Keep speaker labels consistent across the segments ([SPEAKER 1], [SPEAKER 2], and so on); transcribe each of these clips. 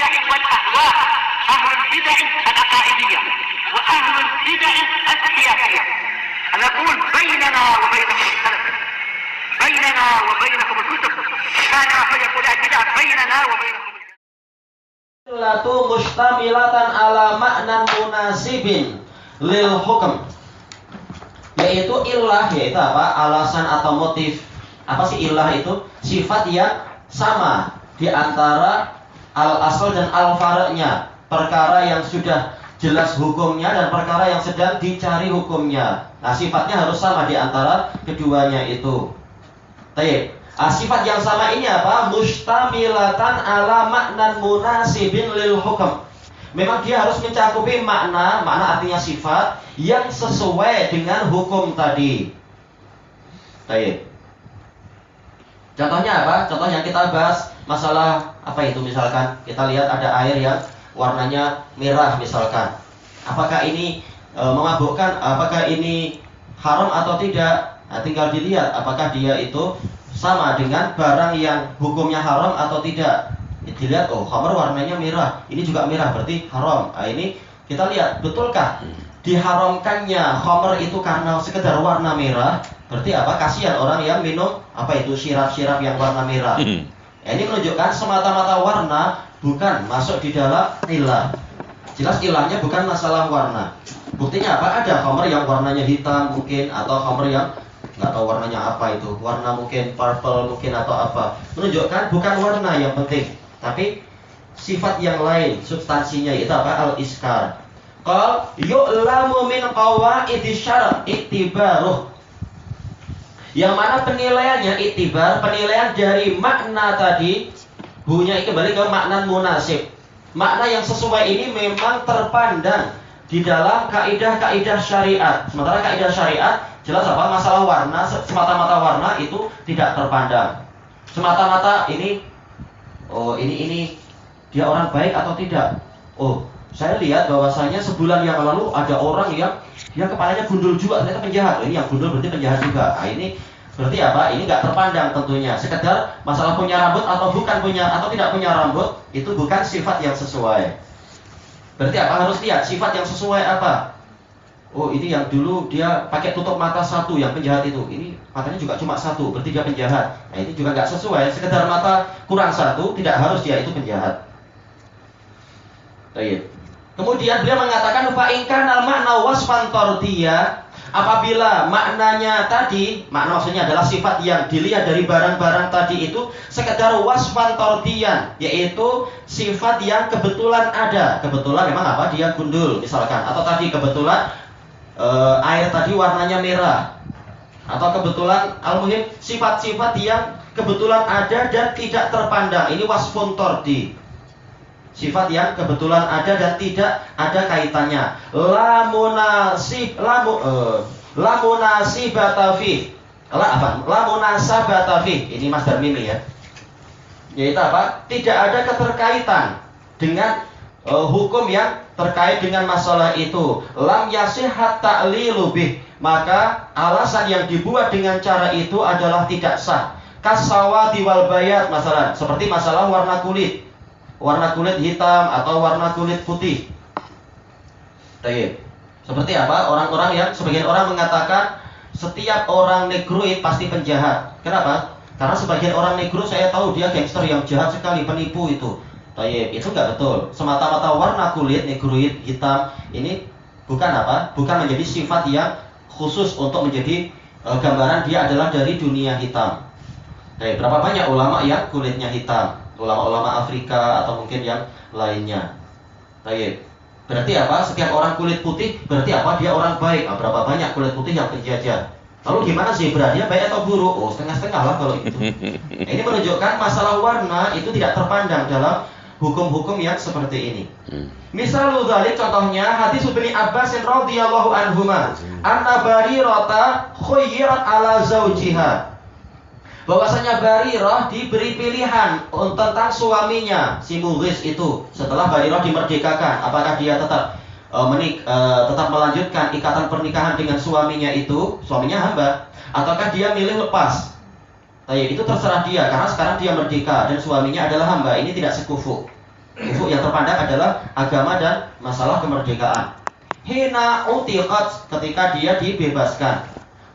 [SPEAKER 1] البدع والأهواء، أهل البدع العقائدية وأهل البدع السياسية. نقول بيننا وبينكم السلف، بيننا وبينكم الكتب، كان فيقول البدع بيننا وبينكم.
[SPEAKER 2] Latu mustamilatan ala maknan munasibin lil hukm, yaitu illah, yaitu apa? Alasan atau motif. Apa sih illah itu? Sifat yang sama di antara al-asal dan al-far'nya, perkara yang sudah jelas hukumnya dan perkara yang sedang dicari hukumnya. Nah, sifatnya harus sama di antara keduanya itu. Baik. Sifat yang sama ini apa? Mustamilatan ala maknan munasibin lil hukm. Memang dia harus mencakupi makna artinya sifat yang sesuai dengan hukum tadi. Baik. Contohnya apa? Contoh yang kita bahas masalah apa itu, misalkan kita lihat ada air yang warnanya merah misalkan. Apakah ini memabukkan? Apakah ini haram atau tidak? Nah, tinggal dilihat apakah dia itu sama dengan barang yang hukumnya haram atau tidak. Dilihat, oh khamr warnanya merah, ini juga merah, berarti haram. Nah, ini kita lihat betulkah diharamkannya khamr itu karena sekedar warna merah. Berarti apa? Kasihan orang yang minum apa itu sirap-sirap yang warna merah. Ini menunjukkan semata-mata warna bukan masuk di dalam ilah. Jelas ilahnya bukan masalah warna. Buktinya apa? Ada khamr yang warnanya hitam mungkin, atau khamr yang nggak tahu warnanya apa itu, warna mungkin purple mungkin atau apa. Menunjukkan bukan warna yang penting, tapi sifat yang lain, substansinya itu apa? Al-iskar. Qal yu'lamu min qawaidi syara' iktibaruh. Yang mana penilaiannya iktibar, penilaian dari makna tadi, hunya kembali ke makna munasib. Makna yang sesuai ini memang terpandang di dalam kaidah-kaidah syariat. Sementara kaidah syariat jelas apa? Masalah warna, semata-mata warna itu tidak terpandang. Semata-mata ini, oh ini dia orang baik atau tidak. Oh, saya lihat bahwasanya sebulan yang lalu ada orang yang dia kepalanya gundul juga, ternyata penjahat. Oh, ini yang gundul berarti penjahat juga. Nah, ini berarti apa? Ini nggak terpandang tentunya. Sekedar masalah punya rambut atau bukan punya atau tidak punya rambut itu bukan sifat yang sesuai. Berarti apa? Harus lihat sifat yang sesuai apa. Oh, ini yang dulu dia pakai tutup mata satu, yang penjahat itu. Ini matanya juga cuma satu, berarti dia penjahat. Nah, ini juga nggak sesuai. Sekedar mata kurang satu, tidak harus dia itu penjahat. Baik. Kemudian beliau mengatakan fa in kana al-ma'na wasfan tardiyya, apabila maknanya tadi, makna maksudnya adalah sifat yang dilihat dari barang-barang tadi itu sekedar wasfan tardiyyan, yaitu sifat yang kebetulan ada. Kebetulan memang apa? Dia gundul misalkan, atau tadi kebetulan air tadi warnanya merah, atau kebetulan al-muhim sifat-sifat yang kebetulan ada dan tidak terpandang. Ini wasfun tordi, sifat yang kebetulan ada dan tidak ada kaitannya. La munasibata fi. La munasabata fi. Ini masdar mimi ya. Yaitu apa? Tidak ada keterkaitan dengan hukum yang terkait dengan masalah itu. Lam yasihhat ta'lilu bih, maka alasan yang dibuat dengan cara itu adalah tidak sah. Kasawati wal bayat, masalah seperti masalah warna kulit hitam atau warna kulit putih. Baik. Seperti apa? Orang-orang yang sebagian orang mengatakan setiap orang negroid pasti penjahat. Kenapa? Karena sebagian orang negro saya tahu dia gangster yang jahat sekali, penipu itu. Baik, itu enggak betul. Semata-mata warna kulit negroid hitam ini bukan apa? Bukan menjadi sifat yang khusus untuk menjadi gambaran dia adalah dari dunia hitam. Baik, berapa banyak ulama yang kulitnya hitam? Ulama-ulama Afrika atau mungkin yang lainnya. Baik. Berarti apa? Setiap orang kulit putih berarti apa? Dia orang baik. Nah, berapa banyak kulit putih yang penjajah? Lalu gimana zebra? Dia baik atau buruk? Oh, setengah-setengah lah kalau itu. Ini menunjukkan masalah warna itu tidak terpandang dalam hukum-hukum yang seperti ini. Misalul dzalik, contohnya hadis Ibnu Abbas radhiyallahu anhuma, anna Barirata khuyyirat ala zaujiha. Bahwasanya Barirah diberi pilihan tentang suaminya, si Mughis itu. Setelah Barirah dimerdekakan, apakah dia tetap tetap melanjutkan ikatan pernikahan dengan suaminya itu, suaminya hamba, ataukah dia milih lepas? Itu terserah dia, karena sekarang dia merdeka dan suaminya adalah hamba. Ini tidak sekufu. Kufu yang terpandang adalah agama dan masalah kemerdekaan. Hina utiqat, ketika dia dibebaskan.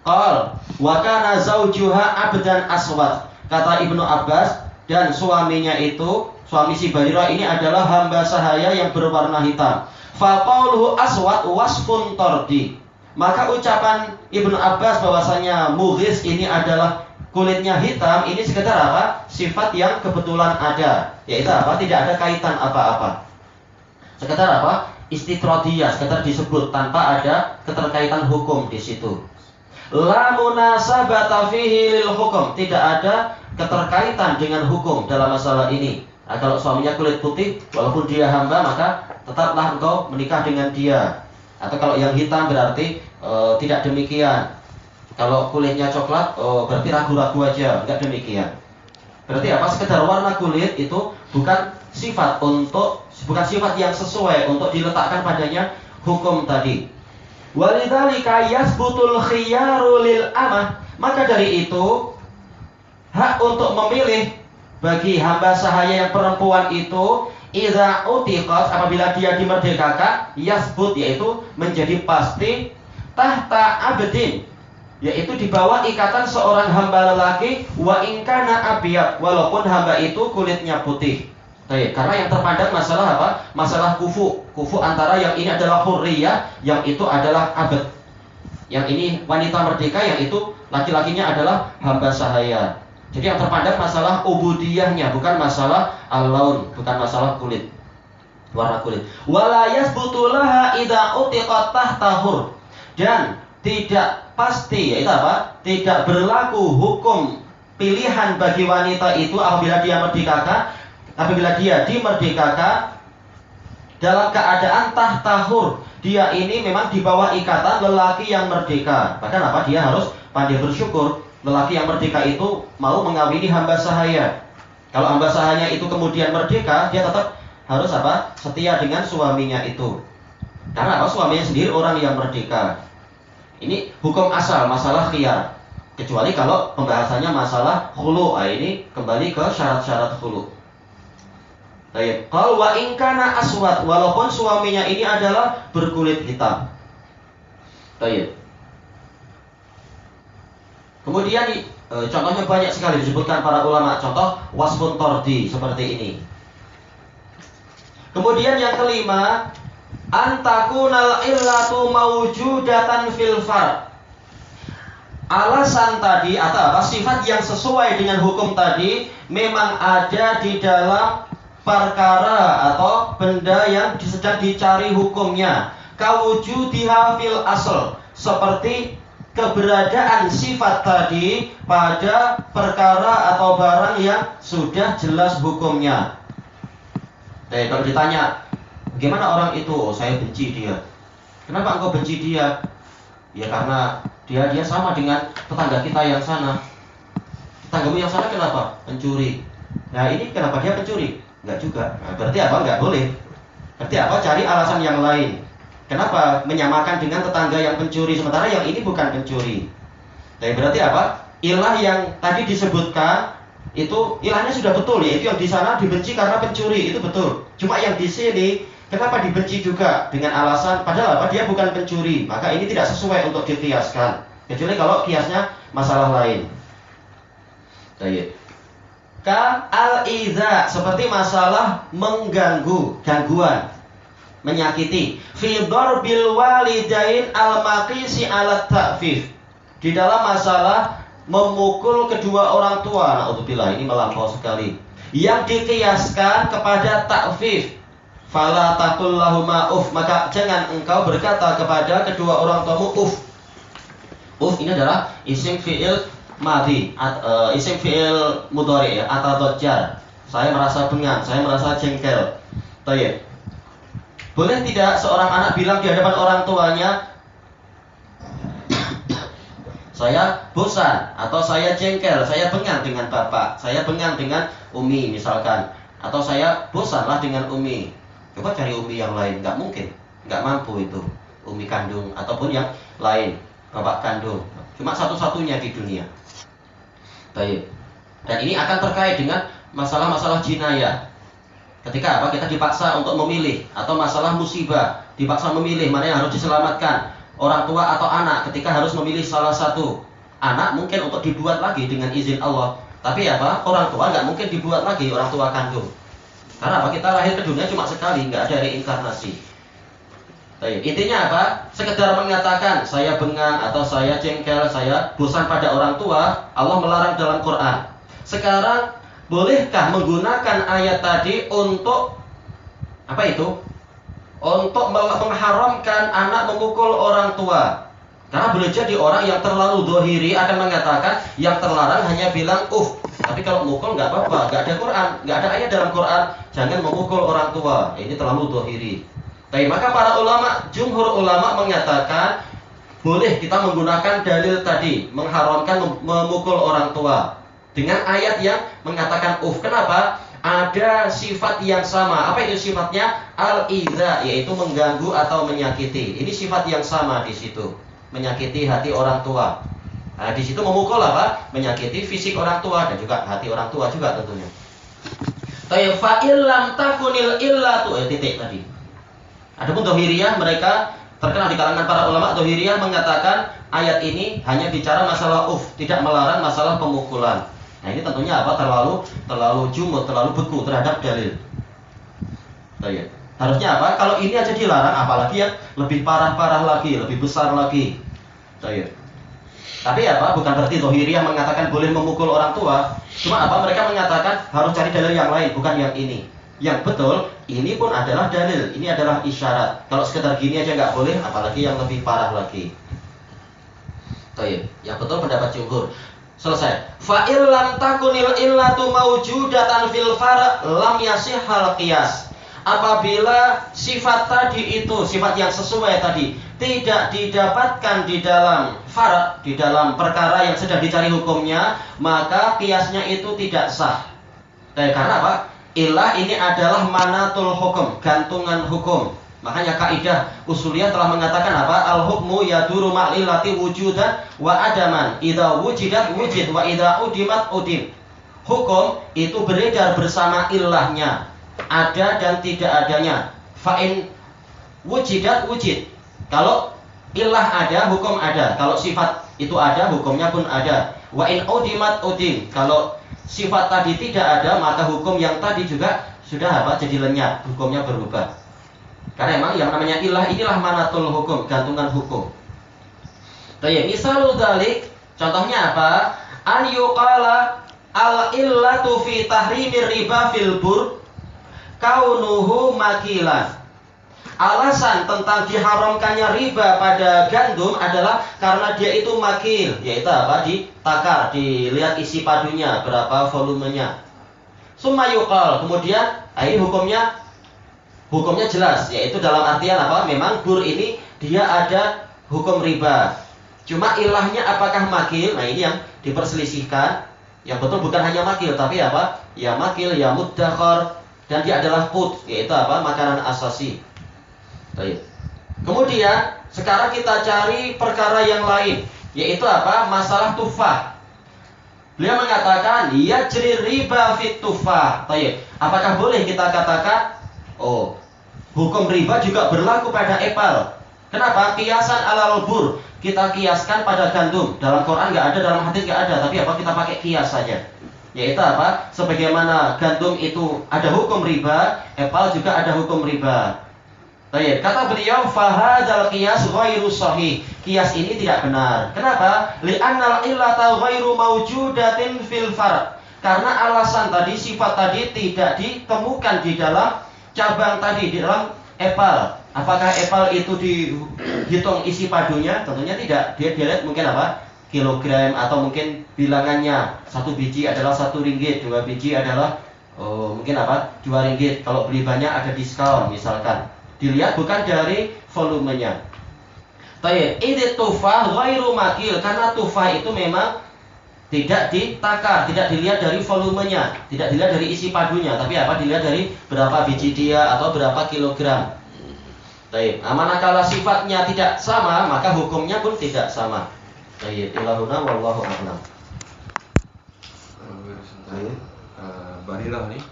[SPEAKER 2] Qal wa kana zaujuha abdan aswad. Kata Ibnu Abbas, dan suaminya itu, suami si Barirah ini adalah hamba sahaya yang berwarna hitam. Faqauluhu aswad wasfun tardi. Maka ucapan Ibnu Abbas bahwasanya Mughis ini adalah kulitnya hitam, ini sekedar apa? Sifat yang kebetulan ada. Yaitu apa? Tidak ada kaitan apa-apa. Sekedar apa? Istitrodiyah, sekedar disebut tanpa ada keterkaitan hukum di situ. La munasabata fihi lil hukum, tidak ada keterkaitan dengan hukum dalam masalah ini. Nah, kalau suaminya kulit putih, walaupun dia hamba, maka tetaplah engkau menikah dengan dia. Atau kalau yang hitam berarti tidak demikian. Kalau kulitnya coklat, berarti ragu-ragu aja, enggak demikian. Berarti apa? Sekedar warna kulit itu bukan sifat yang sesuai untuk diletakkan padanya hukum tadi. Walidzalika yasbutul khiyaru lil amah, maka dari itu hak untuk memilih bagi hamba sahaya yang perempuan itu idza utiqat, apabila dia dimerdekakan, yasbut, yaitu menjadi pasti, tahta abdin, yaitu di bawah ikatan seorang hamba lelaki, wa in kana abyad, walaupun hamba itu kulitnya putih. Baik, karena yang terpandang masalah apa? Masalah kufu. Kufu antara yang ini adalah hurriyah, yang itu adalah abad. Yang ini wanita merdeka, yang itu laki-lakinya adalah hamba sahaya. Jadi yang terpandang masalah ubudiyahnya, bukan masalah al-laun, bukan masalah kulit, warna kulit. Wala yasbutu laha idza utiqat tahta. Dan tidak pasti, yaitu apa? Tidak berlaku hukum pilihan bagi wanita itu apabila dia merdekakan, apabila dia dimerdekakan dalam keadaan tahtahur, dia ini memang di bawah ikatan lelaki yang merdeka. Bahkan apa? Dia harus pandai bersyukur lelaki yang merdeka itu mau mengawini hamba sahaya. Kalau hamba sahaya itu kemudian merdeka, dia tetap harus apa? Setia dengan suaminya itu. Karena apa? Suaminya sendiri orang yang merdeka. Ini hukum asal masalah khiyar. Kecuali kalau pembahasannya masalah khulu, ini kembali ke syarat-syarat khulu. Baik. Kalau wa in kana aswad, walaupun suaminya ini adalah berkulit hitam. Baik. Kemudian contohnya banyak sekali disebutkan para ulama. Contoh wasfun tardi seperti ini. Kemudian yang kelima, antakunal illatu mawjudatan fil far. Alasan tadi atau apa? Sifat yang sesuai dengan hukum tadi memang ada di dalam perkara atau benda yang sedang dicari hukumnya. Kawujudiha fil asl, seperti keberadaan sifat tadi pada perkara atau barang yang sudah jelas hukumnya. Kalau ditanya, bagaimana orang itu? Oh, saya benci dia. Kenapa engkau benci dia? Ya karena dia sama dengan tetangga kita yang sana. Tetanggamu yang sana kenapa? Pencuri. Nah ini kenapa dia pencuri? Enggak juga. Nah, berarti apa? Enggak boleh. Berarti apa? Cari alasan yang lain. Kenapa menyamakan dengan tetangga yang pencuri sementara yang ini bukan pencuri? Tapi berarti apa? Ilah yang tadi disebutkan itu ilahnya sudah betul, yaitu yang di sana dibenci karena pencuri, itu betul. Cuma yang di sini kenapa dibenci juga dengan alasan padahal apa? Dia bukan pencuri. Maka ini tidak sesuai untuk dikiaskan. Kecuali kalau kiasnya masalah lain. Baik. Ka al-iza, seperti masalah mengganggu, gangguan, menyakiti. Fi darbil walidain al-maqisi ala ta'fif, di dalam masalah memukul kedua orang tua. Naudzubillah, ini melampau sekali. Yang dikiaskan kepada ta'fif. Fala taqul lahuma uf, maka jangan engkau berkata kepada kedua orang tuamu uf. Uf ini adalah isim fi'il madhi, isim fi'il mudhari ya, atau dojjar. Saya merasa bengang, saya merasa jengkel. Baik. Boleh tidak seorang anak bilang di hadapan orang tuanya, saya bosan, atau saya jengkel, saya bengang dengan bapak, saya bengang dengan umi misalkan, atau saya bosanlah dengan umi. Coba cari umi yang lain, nggak mungkin, nggak mampu itu, umi kandung ataupun yang lain, bapak kandung, cuma satu-satunya di dunia. Baik. Dan ini akan terkait dengan masalah-masalah jinayah. Ketika apa? Kita dipaksa untuk memilih, atau masalah musibah, dipaksa memilih mana yang harus diselamatkan, orang tua atau anak. Ketika harus memilih salah satu, anak mungkin untuk dibuat lagi dengan izin Allah, tapi apa? Orang tua nggak mungkin dibuat lagi, orang tua kandung. Karena apa? Kita lahir ke dunia cuma sekali, nggak ada reinkarnasi. Intinya apa? Sekedar mengatakan saya bengang atau saya jengkel, saya bosan pada orang tua, Allah melarang dalam Quran. Sekarang bolehkah menggunakan ayat tadi untuk apa itu? Untuk mengharamkan anak memukul orang tua. Karena boleh jadi orang yang terlalu dohiri akan mengatakan yang terlarang hanya bilang tapi kalau mukul nggak apa-apa, nggak ada Quran, nggak ada ayat dalam Quran jangan memukul orang tua. Ini terlalu dohiri. Tapi maka para ulama, jumhur ulama mengatakan boleh kita menggunakan dalil tadi mengharamkan memukul orang tua dengan ayat yang mengatakan Kenapa? Ada sifat yang sama. Apa itu sifatnya? Al-idza, yaitu mengganggu atau menyakiti. Ini sifat yang sama di situ. Menyakiti hati orang tua. Nah, di situ memukul apa? Menyakiti fisik orang tua dan juga hati orang tua juga tentunya. Fa illam takunil illatu titik tadi. Adapun dohiriyah, mereka terkenal di kalangan para ulama dohiriyah mengatakan ayat ini hanya bicara masalah tidak melarang masalah pemukulan. Nah ini tentunya apa? Terlalu jumud, terlalu beku terhadap dalil. Harusnya apa? Kalau ini aja dilarang, apalagi yang lebih parah-parah lagi, lebih besar lagi. Tapi apa? Bukan berarti Zahiriyah mengatakan boleh memukul orang tua. Cuma apa? Mereka mengatakan harus cari dalil yang lain, bukan yang ini. Yang betul, ini pun adalah dalil, ini adalah isyarat. Kalau sekedar gini aja nggak boleh, apalagi yang lebih parah lagi. Yang betul pendapat jumhur. Selesai. Fa illam takunil illatu mawjudatan fil far' lam yasihhal qiyas. Apabila sifat tadi itu, sifat yang sesuai tadi tidak didapatkan di dalam far', di dalam perkara yang sedang dicari hukumnya, maka qiyasnya itu tidak sah. Karena apa? Illah ini adalah manatul hukum, gantungan hukum. Makanya kaidah usuliyah telah mengatakan apa? Al-hukmu yaduru ma'lilati wujudan wa adaman. Idza wujidat wujid wa idza udimat udim. Hukum itu beredar bersama ilahnya, ada dan tidak adanya. Fa'in wujidat wujid. Kalau ilah ada, hukum ada. Kalau sifat itu ada, hukumnya pun ada. Wa in udimat udim. Kalau sifat tadi tidak ada, maka hukum yang tadi juga sudah apa? Jadi lenyap, hukumnya berubah. Karena memang yang namanya ilah inilah manatul hukum, gantungan hukum. Misalul dzalik, contohnya apa? An yuqala al illatu fi tahrimir riba fil bur kaunuhu makilan. Alasan tentang diharamkannya riba pada gandum adalah karena dia itu makil, yaitu apa? Ditakar, dilihat isi padunya, berapa volumenya. Summa yuqal, kemudian ini hukumnya jelas, yaitu dalam artian apa? Memang bur ini dia ada hukum riba. Cuma ilahnya apakah makil? Nah ini yang diperselisihkan. Yang betul bukan hanya makil, tapi apa? Ya makil, ya muddakhar, dan dia adalah qut, yaitu apa? Makanan asasi. Kemudian sekarang kita cari perkara yang lain, yaitu apa? Masalah tufah. Beliau mengatakan yajri riba fit tufah. Apakah boleh kita katakan hukum riba juga berlaku pada apel? Kenapa? Kiasan alal bur. Kita kiaskan pada gandum. Dalam Quran nggak ada, dalam hadis nggak ada. Tapi apa? Kita pakai kias saja. Yaitu apa? Sebagaimana gandum itu ada hukum riba, apel juga ada hukum riba. Kata beliau, fahadzal qiyas ghairu sahih. Qiyas ini tidak benar. Kenapa? Li'annal illata ghairu mawjudatin fil far'. Karena alasan tadi, sifat tadi tidak ditemukan di dalam cabang tadi, di dalam apel. Apakah apel itu dihitung isi padunya? Tentunya tidak. Dia lihat mungkin apa? Kilogram, atau mungkin bilangannya. 1 biji adalah 1 ringgit, 2 biji adalah mungkin apa? 2 ringgit. Kalau beli banyak ada diskon misalkan. Dilihat bukan dari volumenya. Ini tufah ghairu makil, karena tufah itu memang tidak ditakar, tidak dilihat dari volumenya, tidak dilihat dari isi padunya, tapi apa? Dilihat dari berapa biji dia atau berapa kilogram. Manakala sifatnya tidak sama, maka hukumnya pun tidak sama. Ilahuna wallahu a'lam.
[SPEAKER 3] Barilah nih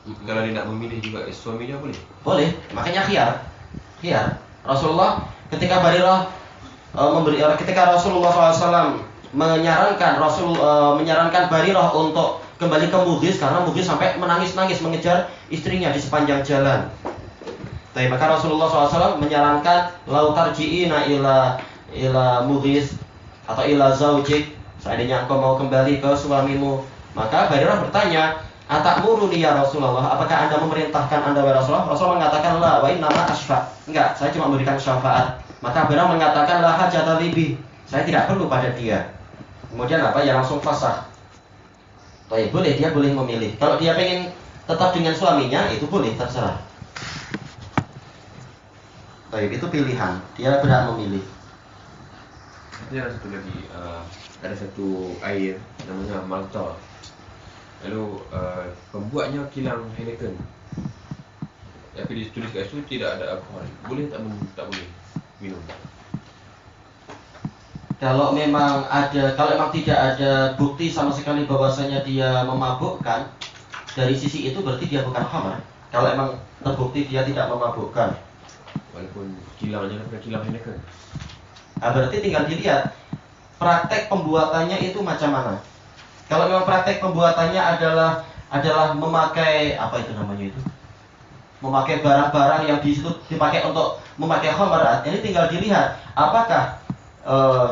[SPEAKER 3] Kalau dia nak memilih juga suaminya boleh?
[SPEAKER 2] Boleh, makanya khiyar. Rasulullah ketika Barirah ketika Rasulullah SAW menyarankan Barirah untuk kembali ke Mughis karena Mughis sampai menangis-nangis mengejar istrinya di sepanjang jalan. Tapi maka Rasulullah SAW menyarankan lau tarji'ina ila Mughis atau ila zaujik, seandainya engkau mau kembali ke suamimu. Maka Barirah bertanya, atakmuruni ya Rasulullah, apakah anda memerintahkan anda wahai Rasulullah? Rasulullah mengatakan la wa innama asfa, enggak, saya cuma memberikan syafaat. Maka Barirah mengatakan la hajata libi, saya tidak perlu pada dia. Kemudian apa? Ya langsung fasah. Baik, dia boleh memilih. Kalau dia pengen tetap dengan suaminya, itu boleh, terserah. Baik, itu pilihan. Dia berhak memilih.
[SPEAKER 3] Ada satu lagi, ada satu air namanya Malta. Lalu pembuatnya kilang Heineken. Tapi ditulis kat situ tidak ada alkohol. Boleh tak boleh minum?
[SPEAKER 2] Kalau memang tidak ada bukti sama sekali bahwasanya dia memabukkan, dari sisi itu berarti dia bukan khamar. Kalau emang terbukti dia tidak memabukkan,
[SPEAKER 3] Walaupun kilangnya bukan kilang Heineken.
[SPEAKER 2] berarti tinggal dilihat praktek pembuatannya itu macam mana. Kalau memang praktek pembuatannya adalah memakai apa itu namanya itu, memakai barang-barang yang di situ dipakai untuk memakai khamar, ini tinggal dilihat apakah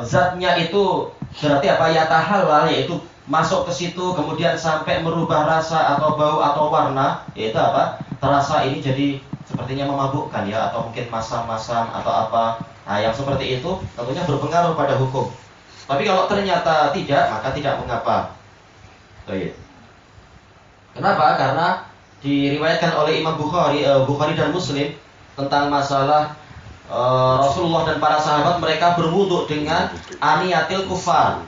[SPEAKER 2] zatnya itu berarti apa, ya tahalal, yaitu masuk ke situ kemudian sampai merubah rasa atau bau atau warna, yaitu apa, terasa ini jadi sepertinya memabukkan ya, atau mungkin masam-masam atau apa. Nah, yang seperti itu tentunya berpengaruh pada hukum. Tapi kalau ternyata tidak, maka tidak mengapa. Baik. Kenapa? Karena diriwayatkan oleh Imam Bukhari dan Muslim tentang masalah Rasulullah dan para sahabat mereka berwudu dengan aniyatil kufar,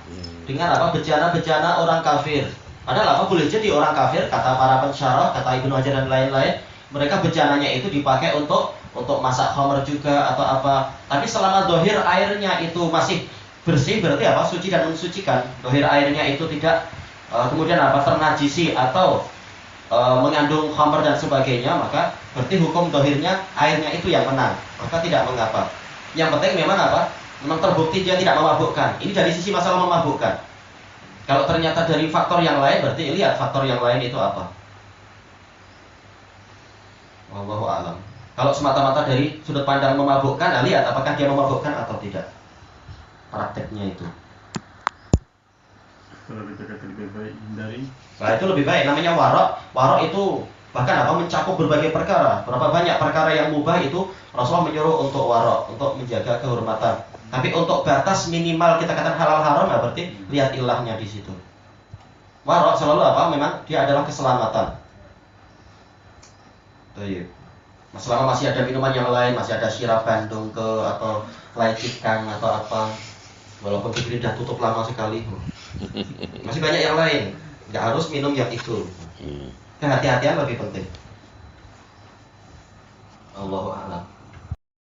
[SPEAKER 2] dengan apa, bejana-bejana orang kafir. Padahal apa, boleh jadi orang kafir, kata para pensyarah, kata Ibnu Hajar dan lain-lain, mereka bejananya itu dipakai untuk masak khamr juga atau apa. Tapi selama dohir airnya itu masih bersih, berarti apa, suci dan mensucikan. Dohir airnya itu tidak kemudian apa, ternajisi atau mengandung khamr dan sebagainya, maka berarti hukum dohirnya airnya itu yang menang, maka tidak mengapa. Yang penting memang apa, memang terbukti dia tidak memabukkan. Ini dari sisi masalah memabukkan. Kalau ternyata dari faktor yang lain, berarti lihat faktor yang lain itu apa. Wallahu a'lam. Kalau semata-mata dari sudut pandang memabukkan, lihat apakah dia memabukkan atau tidak. Prakteknya itu.
[SPEAKER 4] Kalau kita kata lebih baik hindari.
[SPEAKER 2] Nah, itu lebih baik, namanya warok. Warok itu bahkan apa, mencakup berbagai perkara. Berapa banyak perkara yang mubah itu Rasulullah menyuruh untuk warok, untuk menjaga kehormatan. Tapi untuk batas minimal kita katakan halal haram, ya berarti lihat ilahnya di situ. Warok selalu apa? Memang dia adalah keselamatan. Baik. Selama masih ada minuman yang lain, masih ada sirap Bandung atau lecikan atau apa, walaupun itu sudah tutup lama sekali, masih banyak yang lain. Nggak harus minum yang itu. Kehati-hatian lebih penting. Allahu a'lam.